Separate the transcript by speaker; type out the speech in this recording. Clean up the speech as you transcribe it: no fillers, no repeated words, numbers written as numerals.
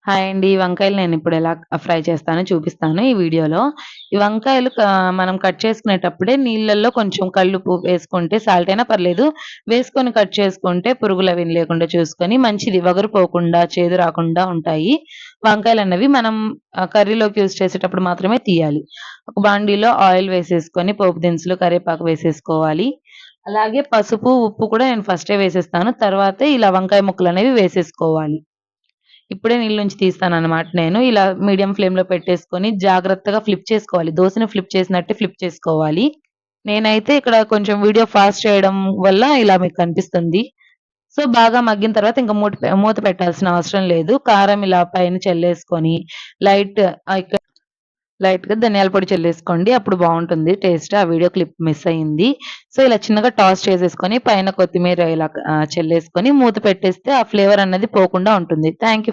Speaker 1: Hi అండి. ఈ వంకాయలు నేనిప్పుడు ఎలా ఫ్రై చేస్తానో చూపిస్తాను ఈ వీడియోలో. ఈ వంకాయలు మనం కట్ చేసుకునేటప్పుడే నీళ్ళల్లో కొంచెం కల్లుప్పు వేసుకుంటే సాల్ట్ అయినా పర్లేదు. వేసుకొని కట్ చేసుకుంటే పురుగులవి లేకుండా చూసుకొని మంచిది వగరు పోకుండా, చేదు రాకుండా ఉంటాయి. వంకాయలన్నవి మనం కర్రీలోకి యూజ్ చేసేటప్పుడు మాత్రమే తీయాలి. ఒక బాండీలో ఆయిల్ వేసేసుకొని పోపు దినుసులు, కరివేపాకు వేసేసుకోవాలి. అలాగే పసుపు, ఉప్పు కూడా నేను ఫస్టే వేసేస్తాను. తర్వాతే ఇలా వంకాయ ముక్కలనేవి వేసేసుకోవాలి. ఇప్పుడే నీళ్ళు నుంచి తీస్తాననమాట నేను. ఇలా మీడియం ఫ్లేమ్‌లో పెట్టేసుకొని జాగ్రత్తగా ఫ్లిప్ చేసుకోవాలి. దోసని ఫ్లిప్ చేసినట్టే ఫ్లిప్ చేసుకోవాలి. నేనైతే ఇక్కడ కొంచెం వీడియో ఫాస్ట్ చేయడం వల్ల ఇలా మీకు కనిపిస్తుంది. సో, బాగా మగ్గిన తర్వాత ఇంక మూత పెట్టాల్సిన అవసరం లేదు. కారం ఇలా పైన చల్లేసుకొని లైట్ ఇక లైట్‌గా ధనియాల పొడి చల్లేసుకోండి. అప్పుడు బావుంటుంది టేస్ట్. ఆ వీడియో క్లిప్ మిస్ అయింది. సో, ఇలా చిన్నగా టాస్ చేసేసుకొని పైన కొత్తిమీర ఇలా చల్లేసుకొని మూత పెట్టేస్తే ఆ ఫ్లేవర్ అన్నది పోకుండా ఉంటుంది. Thank you.